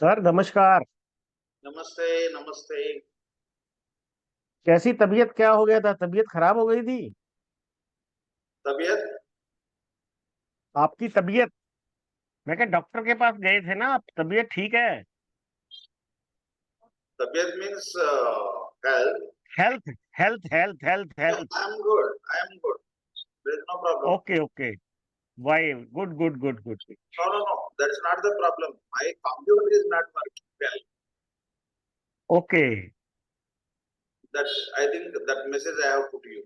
Sir नमस्कार। नमस्ते नमस्ते। कैसी तबीयत, क्या हो गया था? तबीयत खराब हो गई थी तबीयत आपकी? तबीयत, मैं क्या डॉक्टर के पास गए थे ना आप? तबीयत ठीक है? तबीयत means health. Health health health health health. I am good, I am good, there is no problem. Okay okay. Why, good good good good. No, no, no, that's not the problem. My computer is not working well. Okay. That I think that message I have put you.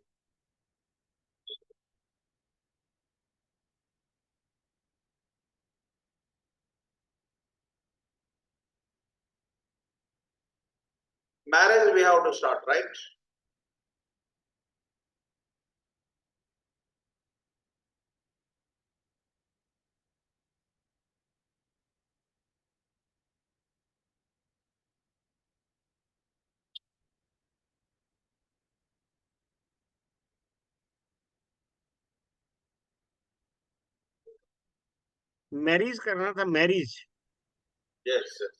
Marriage we have to start, right? Marriage करना था, marriage. Yes, yes.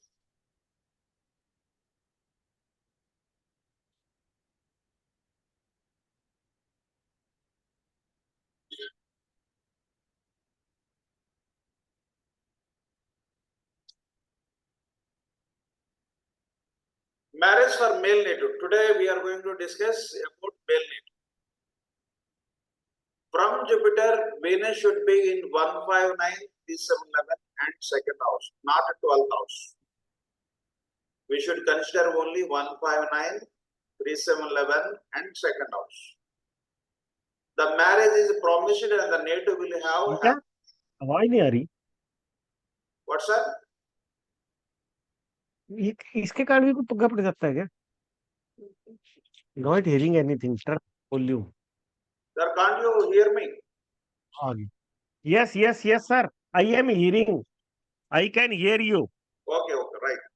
Marriage for male native. Today we are going to discuss about male native. From Jupiter, Venus should be in 159, 3711 and second house, not 12th house. We should consider only 159, 3711 and second house. The marriage is promised and the native will क्या? have आवाज नहीं आ रही? what's that? इसके कारण भी कुछ पंगा पड़ सकता है क्या? Not hearing anything, truck volume. Sir, can't you hear me? आगे। Yes yes yes sir, I am hearing, I can hear you. Okay, okay, right.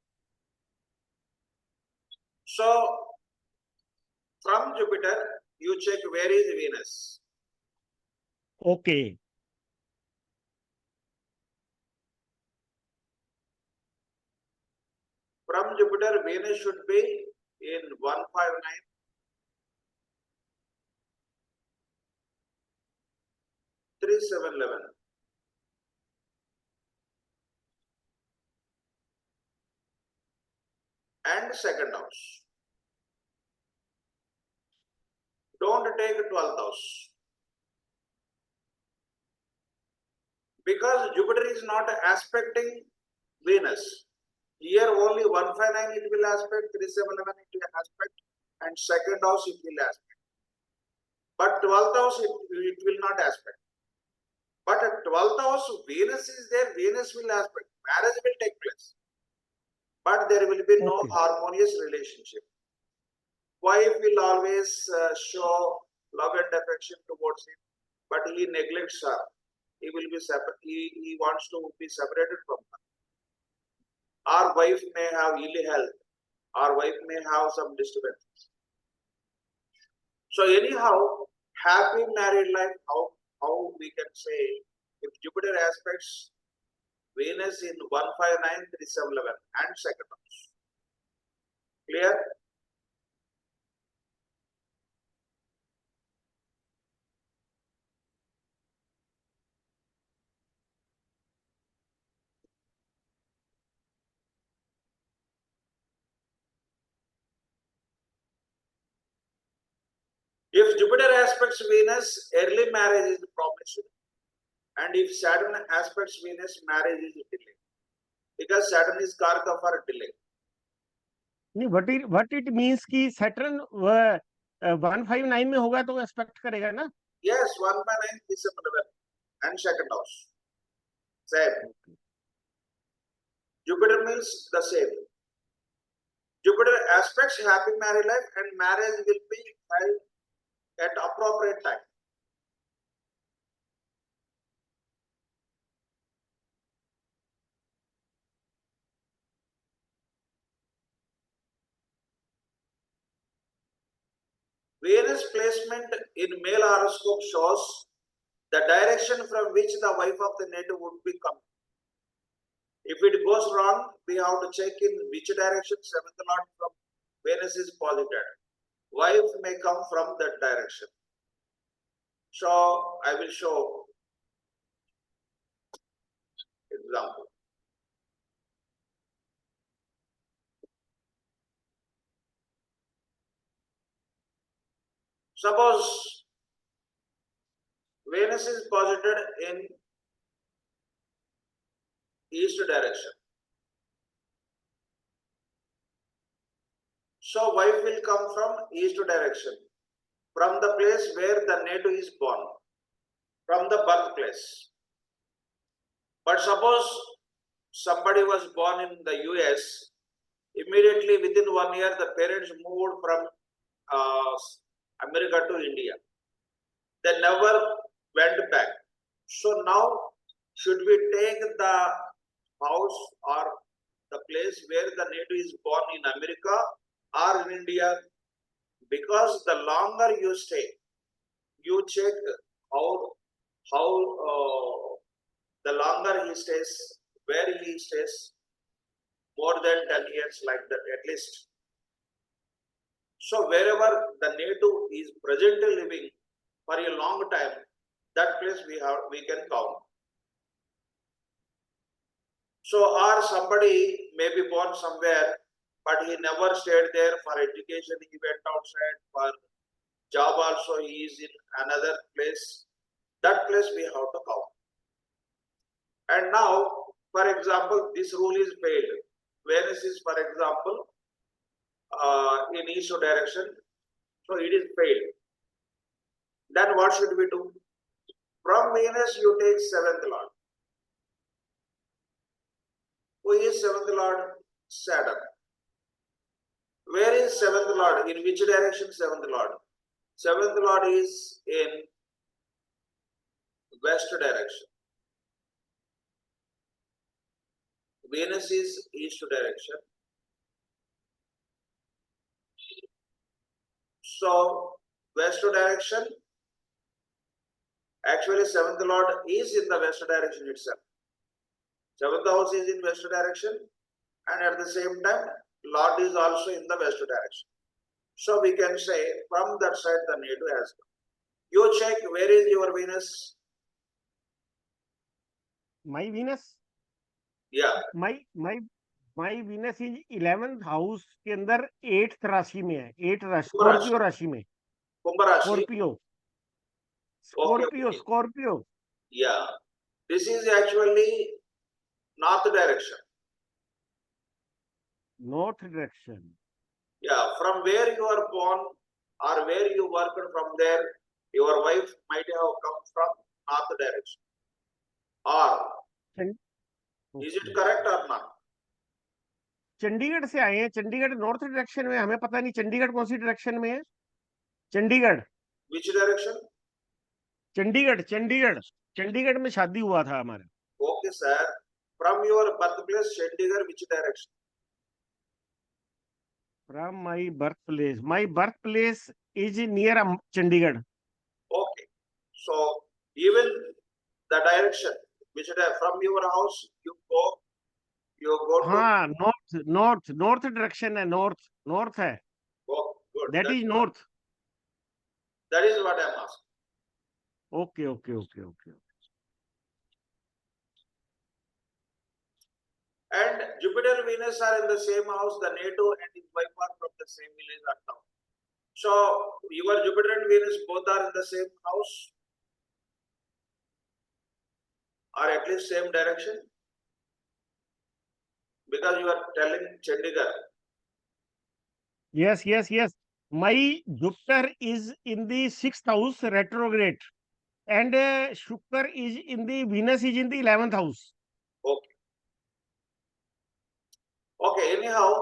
So, from Jupiter, you check where is Venus. Okay. From Jupiter, Venus should be in 159, 3711 and second house. Don't take 12th house. Because Jupiter is not aspecting Venus. Here only 159 it will aspect, 3711 it will aspect, and second house it will aspect. But 12th house it will not aspect. But at 12th house Venus is there, Venus will aspect. Marriage will take place. But there will be no harmonious relationship. Wife will always show love and affection towards him, but he neglects her. He will be separate. He wants to be separated from her. Our wife may have ill health. Our wife may have some disturbances. So anyhow, happy married life, how we can say, if Jupiter aspects Venus in 159, 3711 and second house. Clear? If Jupiter aspects Venus, early marriage is promised. And if Saturn aspects Venus, marriage is delayed. Because Saturn is Karka for delay. नहीं, what it means कि Saturn 159 में होगा तो expect करेगा ना? Yes, 159 December and second house. Same. Jupiter means the same. Jupiter aspects happy married life and marriage will be held at appropriate time. Venus placement in male horoscope shows the direction from which the wife of the native would be coming. If it goes wrong, we have to check in which direction seventh lord from Venus is posited. Wife may come from that direction. So I will show example. Suppose Venus is posited in east direction. So wife will come from east direction, from the place where the native is born, from the birthplace. But suppose somebody was born in the US, immediately within 1 year the parents moved from America to India. They never went back. So now should we take the house or the place where the native is born in America or in India? Because the longer you stay, you check how the longer he stays, where he stays, more than 10 years like that at least. So wherever the native is presently living for a long time, that place we can count. So or somebody may be born somewhere, but he never stayed there for education, he went outside for job also, he is in another place. That place we have to count. And now, for example, this rule is failed. Venus is, for example, in east direction, so it is failed. Then what should we do? From Venus, you take seventh lord. Who is seventh lord? Saturn. Where is seventh lord? In which direction seventh lord? Seventh lord is in west direction. Venus is east direction. So west direction, actually seventh lord is in the west direction itself. Seventh house is in west direction, and at the same time lord is also in the west direction. So we can say from that side the native has come. You check where is your Venus? My Venus? Yeah. My Venus is 11th house के अंदर 8th राशि में है, 8 राशि, Kumbh Scorpio राशि में, Kumbh Rashi. Scorpio, Okay. Scorpio. Yeah. This is actually north direction. North direction. Yeah. From where you are born or where you worked from there, your wife might have come from north direction. Or is it correct or not? Chandigarh से आए हैं, Chandigarh north direction में, हमें पता नहीं चंडीगढ़ कौन सी direction में है. चंडीगढ़. Which direction? चंडीगढ़, चंडीगढ़, चंडीगढ़ में शादी हुआ था हमारा. Okay, sir. From your birthplace, Chandigarh, which direction? From my birthplace is near Chandigarh. Okay. So even the direction which from your house you go हाँ, north direction है, north है. Oh, good. That is north. That is what I am asking. Okay. And Jupiter and Venus are in the same house. The native and his wife are from the same village or town. So your Jupiter and Venus both are in the same house, or at least same direction, because you are telling Chandigarh. Yes. My Jupiter is in the 6th house retrograde, and Shukra is in the Venus is in the 11th house. Okay. Anyhow,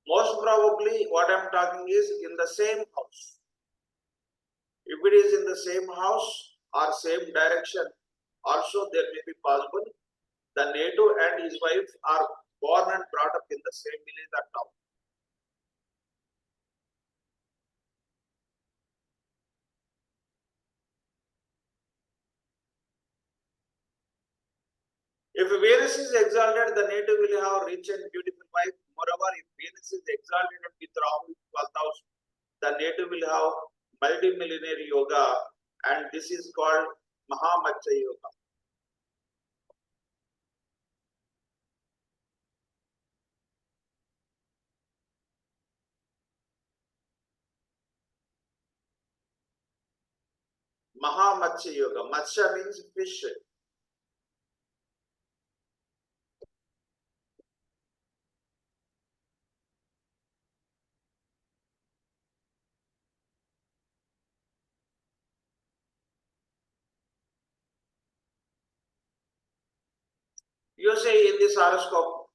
most probably what I am talking is in the same house. If it is in the same house or same direction, also there may be possible the native and his wife are born and brought up in the same village or town. If Venus is exalted, the native will have rich and beautiful wife. Moreover, if Venus is exalted with Rahu in 12th house, the native will have multi-millionaire yoga, and this is called Maha Lakshmi Yoga. Maha Lakshmi Yoga. Matsya means fish. You say in this horoscope,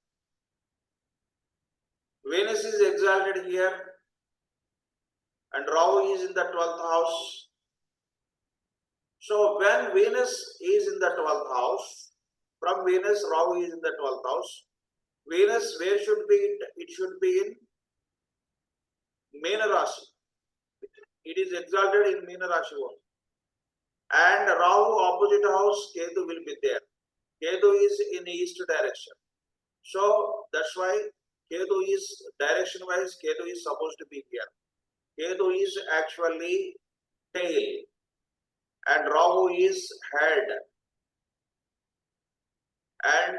Venus is exalted here and Rahu is in the 12th house. So when Venus is in the 12th house, from Venus, Rahu is in the 12th house. Venus, where should be it? It should be in Meena Rashi. It is exalted in Meena Rashi only. And Rahu opposite house, Ketu will be there. Ketu is in east direction. So that's why Ketu is direction wise, Ketu is supposed to be here. Ketu is actually tail and Rahu is head. And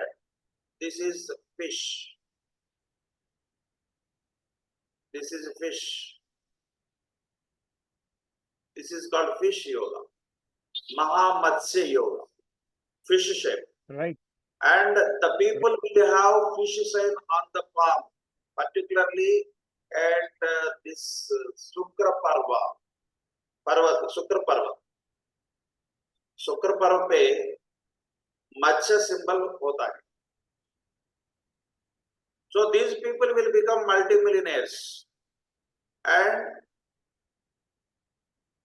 this is fish. This is a fish. This is called fish yoga. Maha Matsya Yoga. Fish shape. Right. And the people will have fish sign on the palm, particularly at this Sukra Parva. Sukra Parva. Sukra Parva पे Matsya symbol होता है. So these people will become multimillionaires. And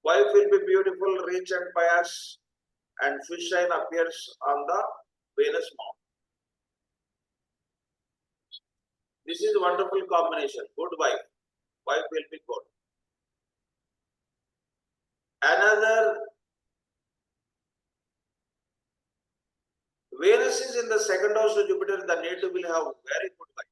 wife will be beautiful, rich and pious, and fish sign appears on the Venus mount. This is a wonderful combination. Good wife. Wife will be good. Another, Venus is in the second house of Jupiter, the native will have very good wife.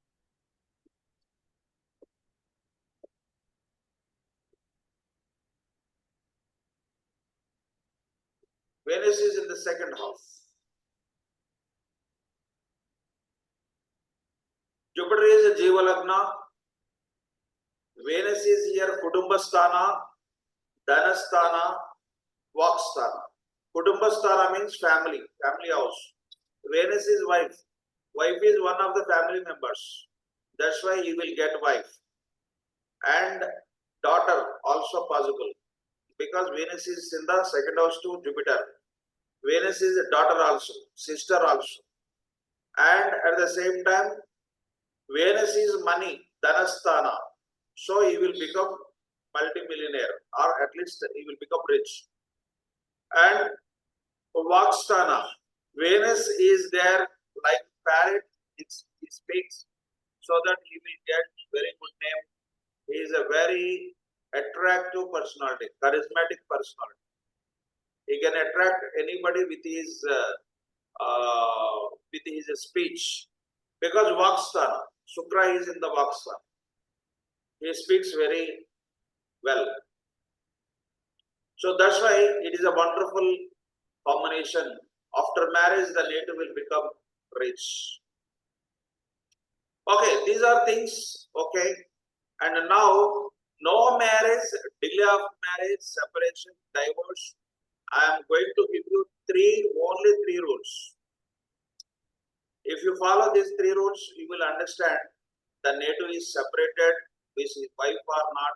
Venus is in the second house. Jupiter is a Jiva Lagna. Venus is here Kudumbasthana, Dhanasthana, Vaksthana. Kudumbasthana means family, family house. Venus is wife. Wife is one of the family members. That's why he will get wife. And daughter also possible. Because Venus is in the second house to Jupiter. Venus is a daughter also, sister also. And at the same time, Venus is money, Dhanasthana. So he will become multimillionaire, or at least he will become rich. And Vaksthana, Venus is there like parrot, he speaks, so that he will get very good name. He is a very attractive personality, charismatic personality. He can attract anybody with his speech, because Vaksthana, Shukra is in the Vaksthana. He speaks very well. So that's why it is a wonderful combination. After marriage, the native will become rich. Okay, these are things, okay. And now, no marriage, delay of marriage, separation, divorce. I am going to give you only three rules. If you follow these three rules, you will understand the native is separated, with his wife or not,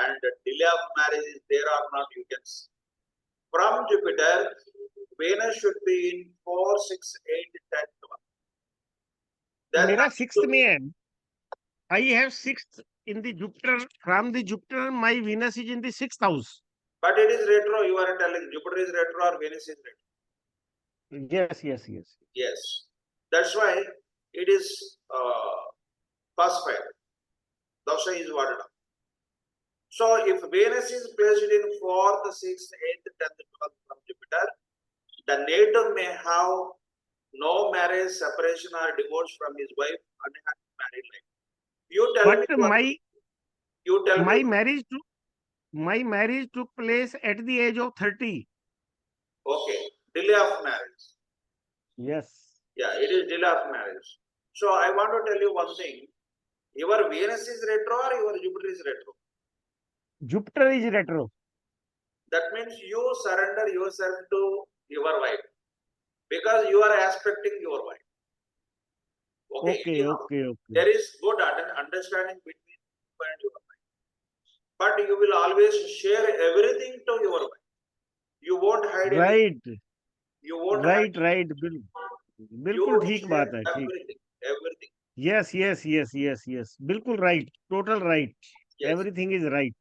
and the delay of marriage is there or not, you can see. From Jupiter, Venus should be in 4, 6, 8, 10, 12. मेरा 6th में है. I have 6th in the Jupiter. From the Jupiter, my Venus is in the 6th house. But it is retro, you are telling Jupiter is retro or Venus is retro. Yes. Yes. That's why it is falsified. Dasha is watered up. So if Venus is placed in 4th, 6th, 8th, 10th, 12th from Jupiter, the native may have no marriage, separation or divorce from his wife, unhappy married life. You tell But me one thing. You tell my me. marriage took place at the age of 30. Okay, delay of marriage. Yes. Yeah, it is delay of marriage. So I want to tell you one thing. Your Venus is retro or your Jupiter is retro. Jupiter is retro. That means you surrender yourself to your wife because you are aspecting your wife. Okay, Okay, anyhow, okay. there is good understanding between you and your wife. But you will always share everything to your wife. You won't hide anything. Right, You won't hide. right. You बिल्कुल would ठीक share बात है, ठीक. everything. Everything. Yes. बिल्कुल right. Total right. Yes. Everything is right.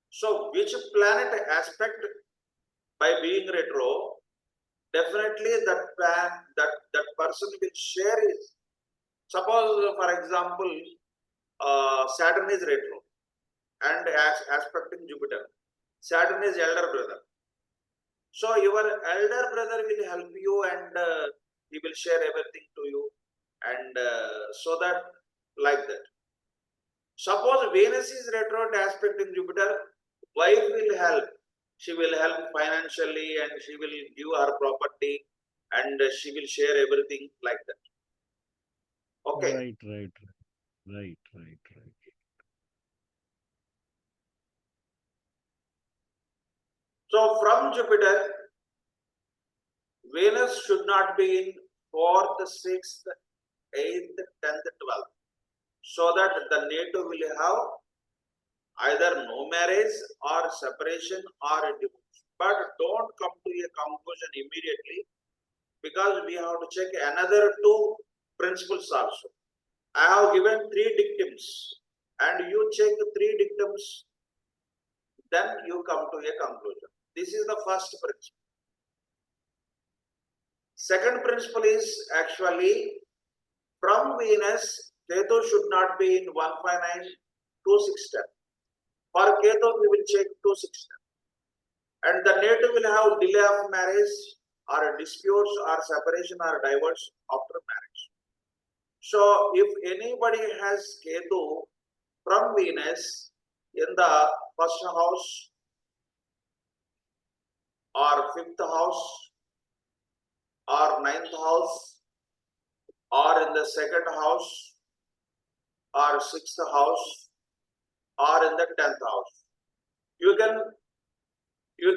So which planet aspect by being retro, definitely that person will share his. Suppose, for example, Saturn is retro and aspecting Jupiter. Saturn is elder brother. So your elder brother will help you and he will share everything to you, and so that like that. Suppose Venus is retro and aspecting Jupiter, wife will help. She will help financially and she will give her property and she will share everything like that. Okay. Right. So from Jupiter, Venus should not be in 4th, 6th, 8th, 10th, 12th. So that the native will have either no marriage or separation or a divorce. But don't come to a conclusion immediately because we have to check another two principles also. I have given 3 dictums and you check 3 dictums, then you come to a conclusion. This is the first principle. Second principle is actually from Venus, Ketu should not be in 159, 2610. For Ketu, we will check 2610. And the native will have delay of marriage or disputes or separation or divorce after marriage. So if anybody has Ketu from Venus in the first house or 5th house or 9th house or in the 2nd house or 6th house or in the 10th house, you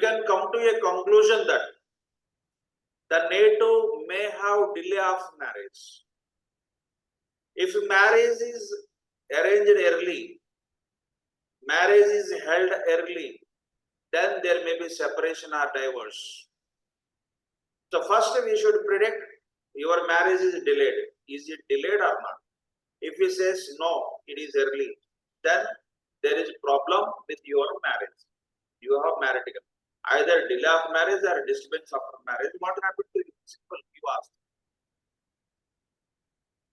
can come to a conclusion that the native may have delay of marriage. If marriage is arranged early, marriage is held early, then there may be separation or divorce. So first we should predict your marriage is delayed. Is it delayed or not? If he says no, it is early, then there is problem with your marriage. You have married again. Either delay of marriage or disturbance after marriage. What happened to you? Simple, you ask.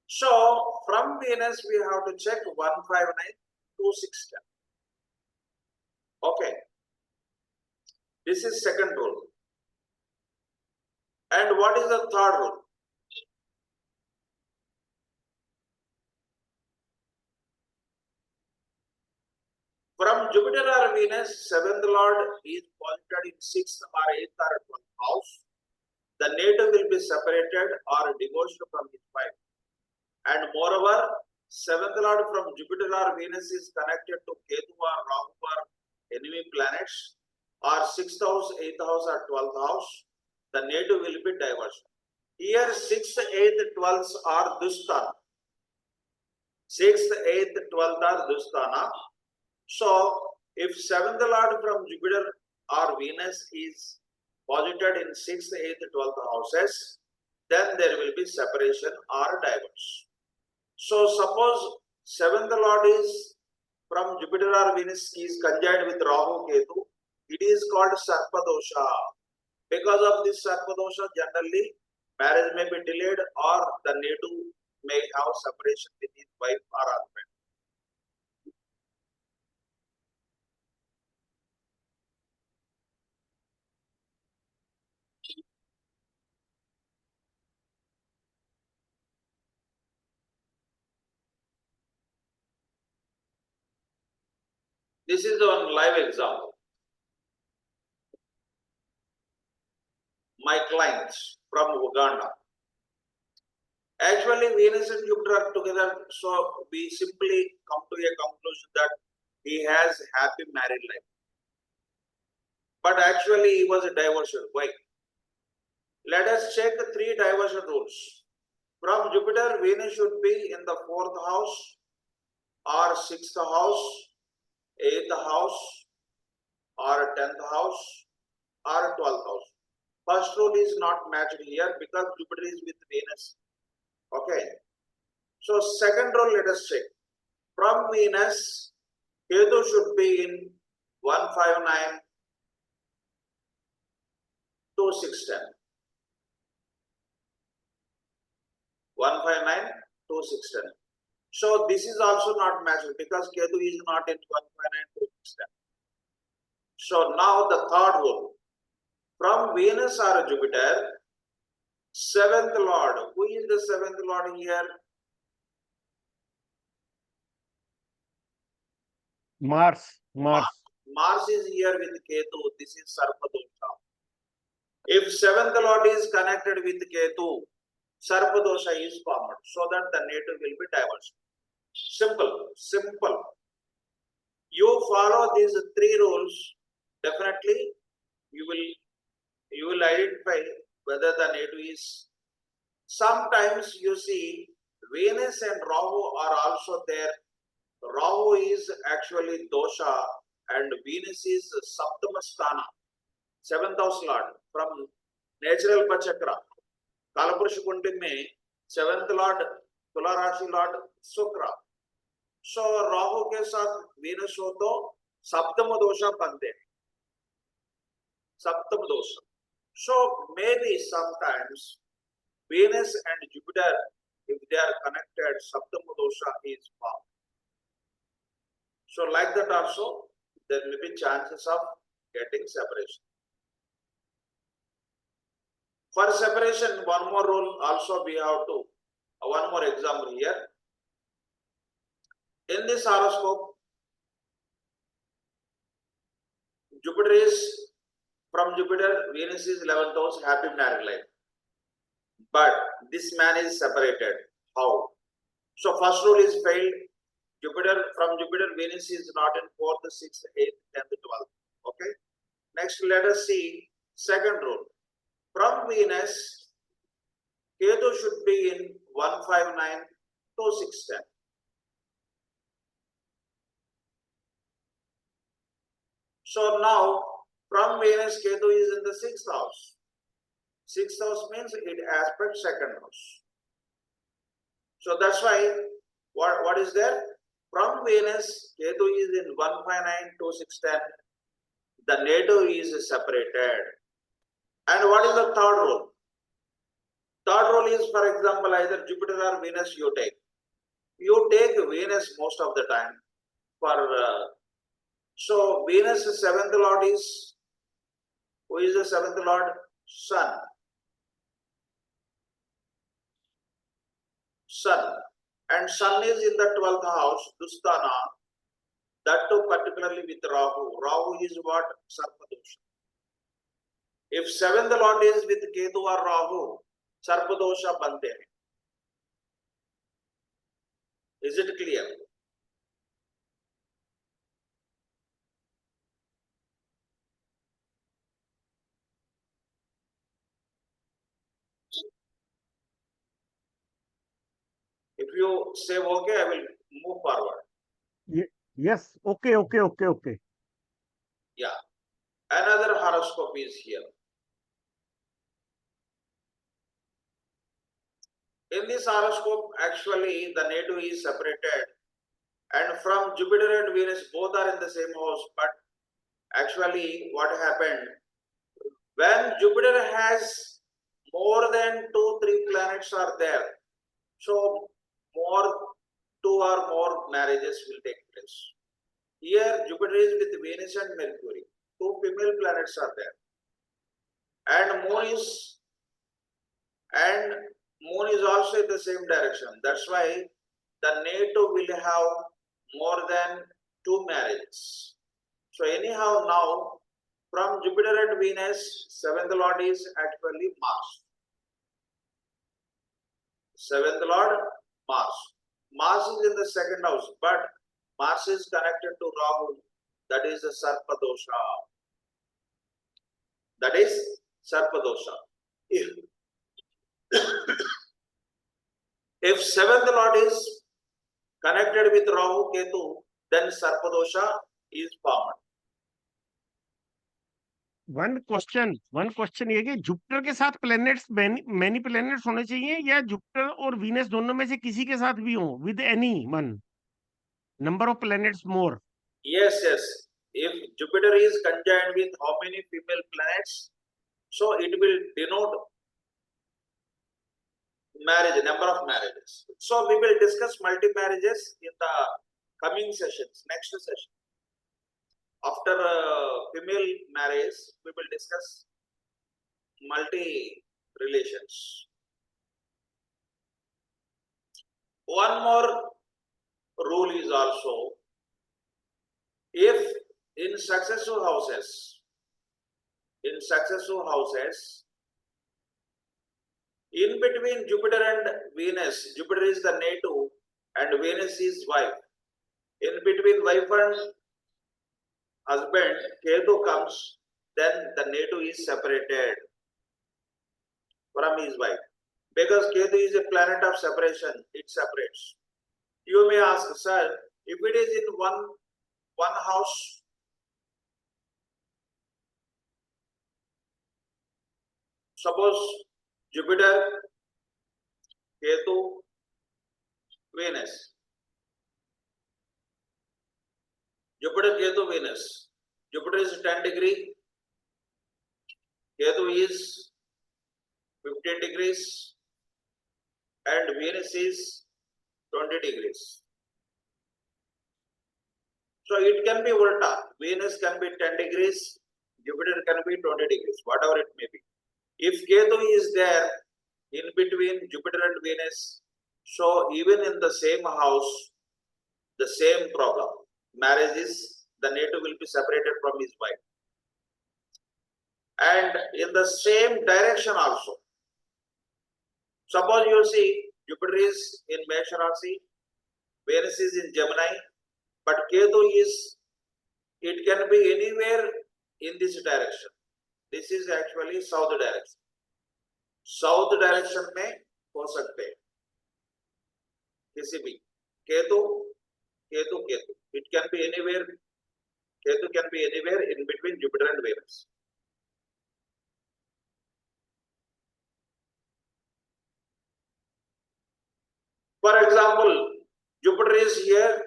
So from Venus we have to check 159, 2610. Okay. This is second rule. And what is the third rule? From Jupiter or Venus, 7th Lord is posited in 6th or 8th or 12th house. The native will be separated or divorced from his wife. And moreover, 7th Lord from Jupiter or Venus is connected to Ketu or Rahu or enemy planets, or 6th house, 8th house or 12th house. The native will be divorced. Here 6th, 8th, 12th are Dusthana. 6th, 8th, 12th are Dusthana. So, if 7th Lord from Jupiter or Venus is posited in 6th, 8th, 12th houses, then there will be separation or divorce. So, suppose 7th Lord is from Jupiter or Venus is conjoined with Rahu Ketu, it is called Sarpadosha. Because of this Sarpadosha, generally marriage may be delayed or the native may have separation with his wife or husband. This is one live example. My clients from Uganda. Actually, Venus and Jupiter are together, so we simply come to a conclusion that he has happy married life. But actually, he was a diversion. Why? Let us check the 3 diversion rules. From Jupiter, Venus should be in the 4th house, or 6th house, 8th house, or 10th house, or 12th house. First rule is not matched here because Jupiter is with Venus. Okay. So second rule, let us check. From Venus, Ketu should be in 159 to 610. 159 to 610. So this is also not matched because Ketu is not in 159 to 610. So now the third rule. From Venus or Jupiter, 7th Lord. Who is the 7th Lord here? Mars. Mars is here with Ketu. This is Sarpadosha. If 7th Lord is connected with Ketu, Sarpadosha is formed so that the native will be diverse. Simple. You follow these 3 rules, definitely you will identify whether the native is. Sometimes you see Venus and Rahu are also there. Rahu is actually dosha and Venus is Saptamasthana, 7th house lord from natural Pachakra. Kalapurusha Kundi mein 7th lord, Tula Rashi lord Shukra. So Rahu ke saath Venus ho to Saptama dosha bante. Saptama dosha. So maybe sometimes Venus and Jupiter, if they are connected, Saptama dosha is formed. So like that also, there may be chances of getting separation. For separation, one more rule also we have to, one more example here. In this horoscope, Jupiter is, from Jupiter, Venus is 11th house, happy married life. But this man is separated. How? So first rule is failed. From Jupiter, Venus is not in 4th, 6th, 8th, 10th, 12th. Okay. Next, let us see second rule. From Venus, Ketu should be in 159 to 610. So now, from Venus, Ketu is in the 6th house. 6th house means it aspects 2nd house. So that's why, what is there? From Venus, Ketu is in 159 to 610. The native is separated. And what is the third rule? Third rule is, for example, either Jupiter or Venus you take. You take Venus most of the time. So Venus' 7th lord is, who is the 7th lord? Sun. And Sun is in the 12th house, Dusthana. That too particularly with Rahu. Rahu is what? Sarpadosha. If 7th lord is with Ketu or Rahu, Sarpadosha bante hai. Is it clear? If you say okay, I will move forward. Yes. Okay. Yeah. Another horoscope is here. In this horoscope, actually, the native is separated. And from Jupiter and Venus, both are in the same house. But actually, what happened? When Jupiter has more than 2-3 planets are there, so 2 or more marriages will take place. Here, Jupiter is with Venus and Mercury. 2 female planets are there. And Moon is also in the same direction. That's why the native will have more than 2 marriages. So anyhow, now from Jupiter and Venus, seventh lord is actually Mars. Seventh lord, Mars. Mars is in the second house, but Mars is connected to Rahu. That is the Sarpa dosha. That is Sarpa dosha. If seventh lord is connected with Rahu Ketu, then Sarpa dosha is formed. One question ये कि Jupiter के साथ planets many planets होने चाहिए या Jupiter और Venus दोनों में से किसी के साथ भी हो with any one number of planets more Yes. If Jupiter is conjoined with how many female planets, so it will denote marriage, number of marriages. So we will discuss multi-marriages in the coming sessions, next session. After female marriage, we will discuss multi-relations. One more rule is also, if in successive houses, in between Jupiter and Venus, Jupiter is the native and Venus is wife. In between wife and husband, Ketu comes, then the native is separated from his wife. Because Ketu is a planet of separation, it separates. You may ask, sir, if it is in one house, suppose Jupiter, Ketu, Venus. Jupiter, Ketu, Venus. Jupiter is 10 degree, Ketu is 15 degrees, and Venus is 20 degrees. So it can be ulta. Venus can be 10 degrees, Jupiter can be 20 degrees, whatever it may be. If Ketu is there in between Jupiter and Venus, so even in the same house, the same problem. Marriage is, the native will be separated from his wife. And in the same direction also. Suppose you see Jupiter is in Mesha Rasi, Venus is in Gemini, but Ketu is, it can be anywhere in this direction. This is actually south direction. South direction में हो सकते हैं किसी भी Ketu Ketu Ketu. It can be anywhere. Ketu can be anywhere in between Jupiter and Venus. For example, Jupiter is here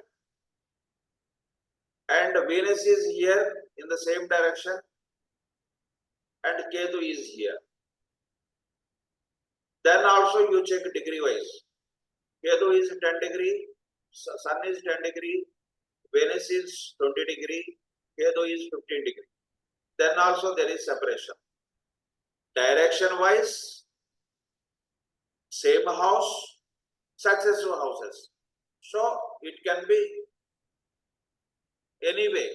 and Venus is here in the same direction and Ketu is here. Then also you check degree wise. Ketu is 10 degree, Sun is 10 degree, Venus is 20 degree, Ketu is 15 degree. Then also there is separation. Direction wise, same house, successive houses. So it can be anyway.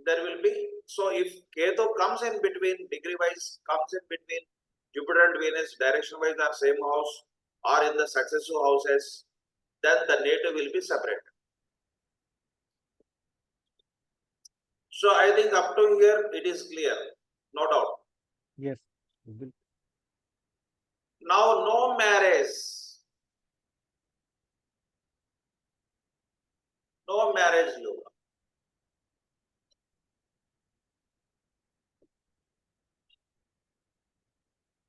There will be, so if Ketu comes in between, degree wise comes in between Jupiter and Venus, direction wise are same house or in the successive houses, then the native will be separated. So I think up to here it is clear, no doubt. yes Now no marriage. No marriage yoga.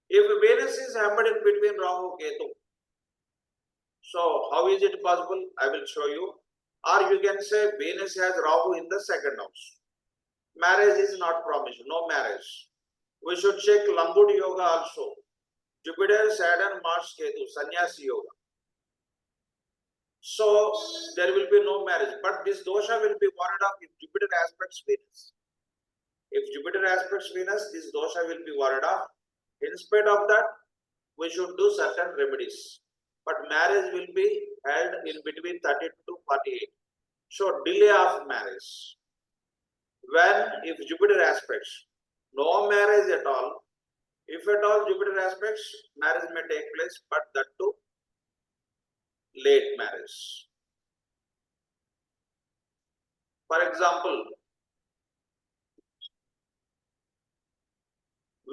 If Venus is hampered in between Rahu Ketu, so how is it possible? I will show you. Or you can say Venus has Rahu in the second house. Marriage is not promised, no marriage. We should check Lambud Yoga also. Jupiter, Saturn, Mars, Ketu, Sannyasi Yoga. So there will be no marriage, but this dosha will be warded off if Jupiter aspects Venus. If Jupiter aspects Venus, this dosha will be warded off. In spite of that, we should do certain remedies. But marriage will be held in between 30 to 48. So delay of marriage. if Jupiter aspects, no marriage at all. If at all Jupiter aspects, marriage may take place, but that too late marriage. For example,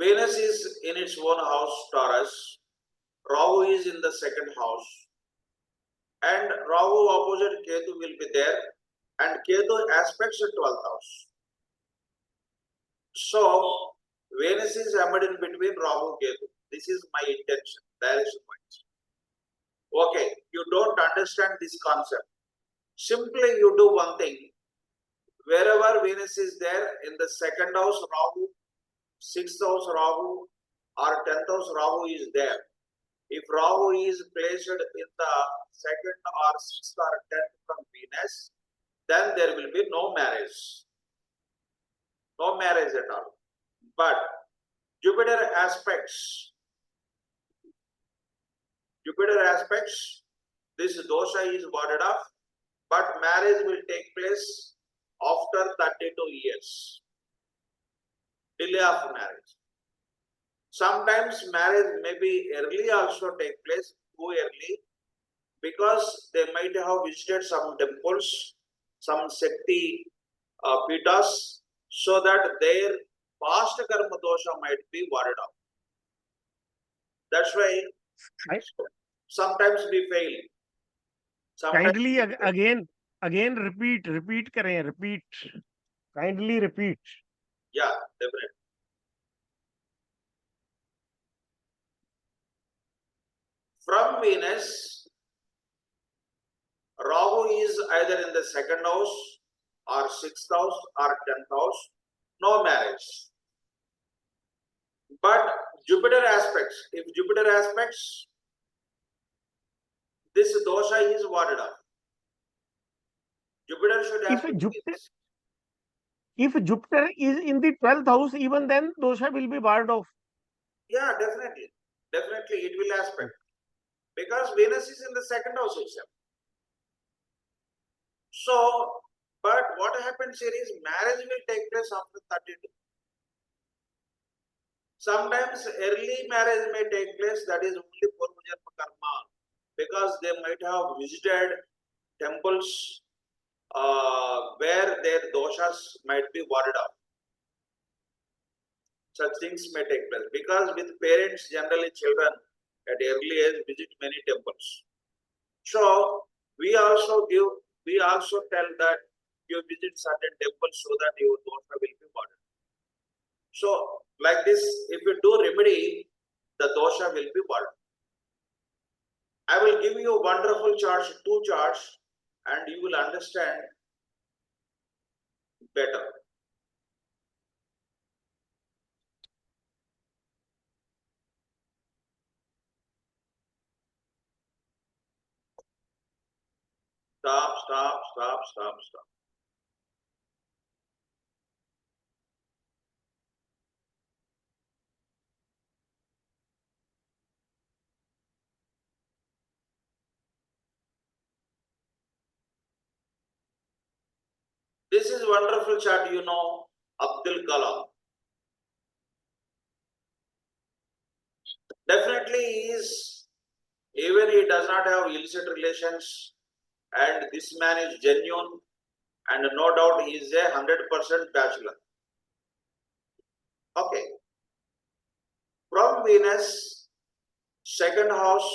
Venus is in its own house, Taurus. Rahu is in the second house, and Rahu opposite Ketu will be there, and Ketu aspects the 12th house. So Venus is embedded in between Rahu Ketu. This is my intention. Direction wise. Okay, you don't understand this concept. Simply you do one thing. Wherever Venus is there in the second house Rahu, sixth house Rahu, or 10th house Rahu is there. If Rahu is placed in the second or sixth or 10th from Venus, then there will be no marriage. No marriage at all. But Jupiter aspects, this dosha is warded off, but marriage will take place after 32 years. Delay of marriage. Sometimes marriage may be early also take place, too early, because they might have visited some temples, some Shakti Peetas, so that their past karma dosha might be warded off. That's why sometimes we fail. Sometimes Kindly again repeat करें, repeat. Kindly repeat. Yeah, definitely. From Venus, Rahu is either in the second house or sixth house or 10th house, no marriage. But Jupiter aspects, if Jupiter aspects, this dosha is warded off. Jupiter should aspect if Jupiter is in the 12th house, even then dosha will be barred off. Yeah, definitely. Definitely it will aspect. Because Venus is in the second house itself. So, but what happens here is marriage will take place after 32. Sometimes early marriage may take place, that is only for Janma Karma, because they might have visited temples where their doshas might be warded off. Such things may take place because with parents, generally children at early age visit many temples. So we also tell that you visit certain temples so that your dosha will be warded. So like this, if you do remedy, the dosha will be warded. I will give you wonderful charts, 2 charts, and you will understand better. Stop. This is wonderful chart, you know, Abdul Kalam. Definitely even he does not have illicit relations, and this man is genuine, and no doubt he is a 100% bachelor. Okay. From Venus, second house,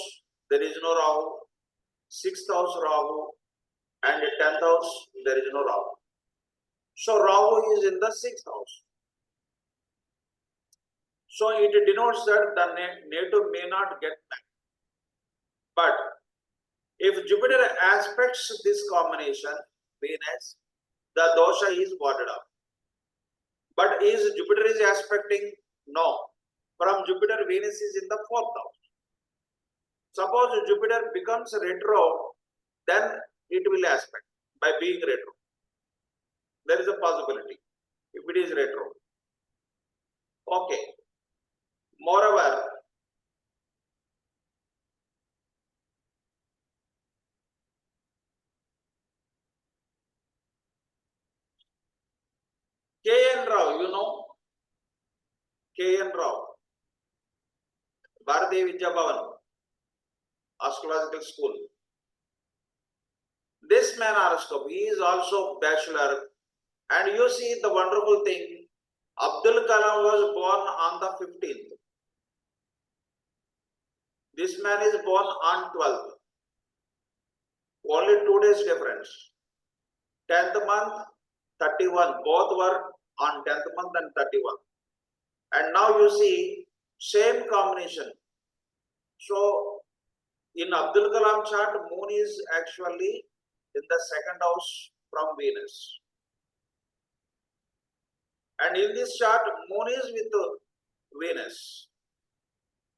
there is no Rahu, sixth house Rahu, and 10th house, there is no Rahu. So Rahu is in the sixth house. So it denotes that the native may not get married. But if Jupiter aspects this combination, Venus, the dosha is warded off. But Jupiter is aspecting? No. From Jupiter, Venus is in the fourth house. Suppose Jupiter becomes retro, then it will aspect by being retro. There is a possibility if it is retro. Okay. Moreover, K.N. Rao, you know, K.N. Rao, Bharati Vidya Bhavan, Astrological School. This man horoscope, he is also bachelor. And you see the wonderful thing, Abdul Kalam was born on the 15th. This man is born on 12th. Only 2 days difference. 10th month, 31. Both were on 10th month and 31. And now you see same combination. So in Abdul Kalam chart, moon is actually in the second house from Venus. And in this chart, moon is with Venus.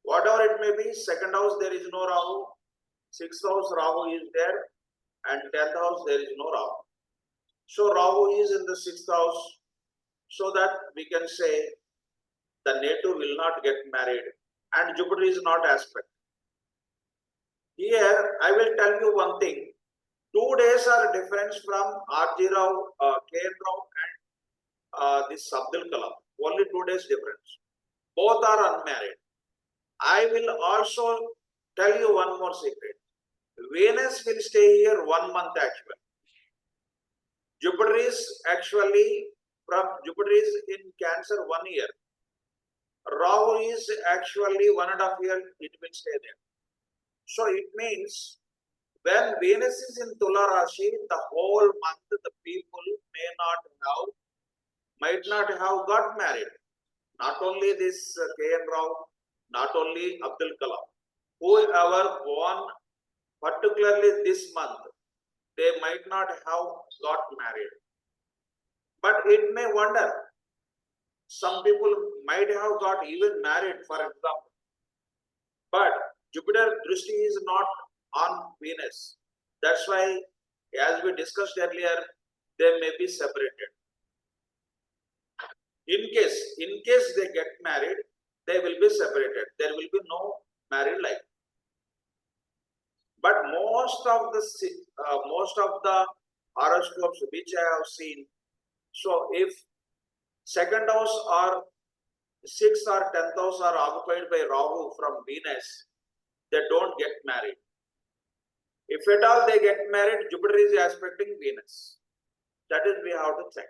Whatever it may be, second house there is no Rahu, sixth house Rahu is there, and 10th house there is no Rahu. So Rahu is in the sixth house, so that we can say the native will not get married, and Jupiter is not aspect. Here I will tell you one thing. 2 days are difference from R.G. Rao, K.N. Rao and this Abdul Kalam. Only 2 days difference. Both are unmarried. I will also tell you one more secret. Venus will stay here 1 month actually. Jupiter is actually Jupiter is in Cancer 1 year. Rahu is actually 1.5 years, it will stay there. So it means when Venus is in Tula Rashi, the whole month the people might not have got married. Not only this K.N. Rao, not only Abdul Kalam. Whoever born particularly this month, they might not have got married. But it may wonder, some people might have got even married, for example. But Jupiter Drishti is not on Venus. That's why, as we discussed earlier, they may be separated. In case they get married, they will be separated. There will be no married life. But most of the horoscopes which I have seen, so if second house or sixth or 10th house are occupied by Rahu from Venus, they don't get married. If at all they get married, Jupiter is aspecting Venus. That is, we have to check.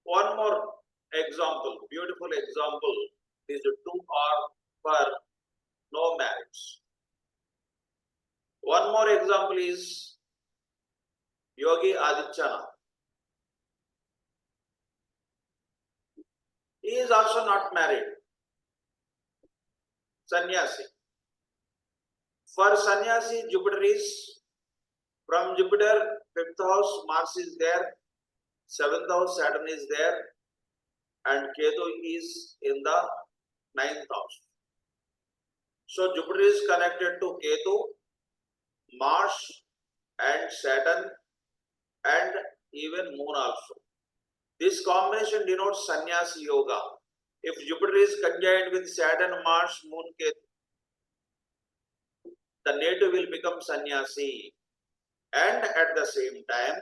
One more example, beautiful example, is 2 are for no marriage. One more example is Yogi Adityanath. He is also not married. Sannyasi. For Sannyasi, Jupiter is from Jupiter, 5th house, Mars is there, 7th house, Saturn is there, and Ketu is in the 9th house. So Jupiter is connected to Ketu, Mars, and Saturn, and even Moon also. This combination denotes Sannyasi Yoga. If Jupiter is conjoined with Saturn, Mars, Moon, Ketu, the native will become Sannyasi. And at the same time,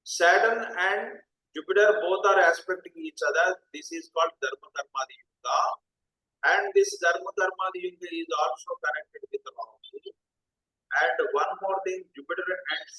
Saturn and Jupiter both are aspecting each other. This is called Dharma Dharmadi Yuga. And this Dharma Dharmadi Yuga is also connected with Rahu. And one more thing, Jupiter and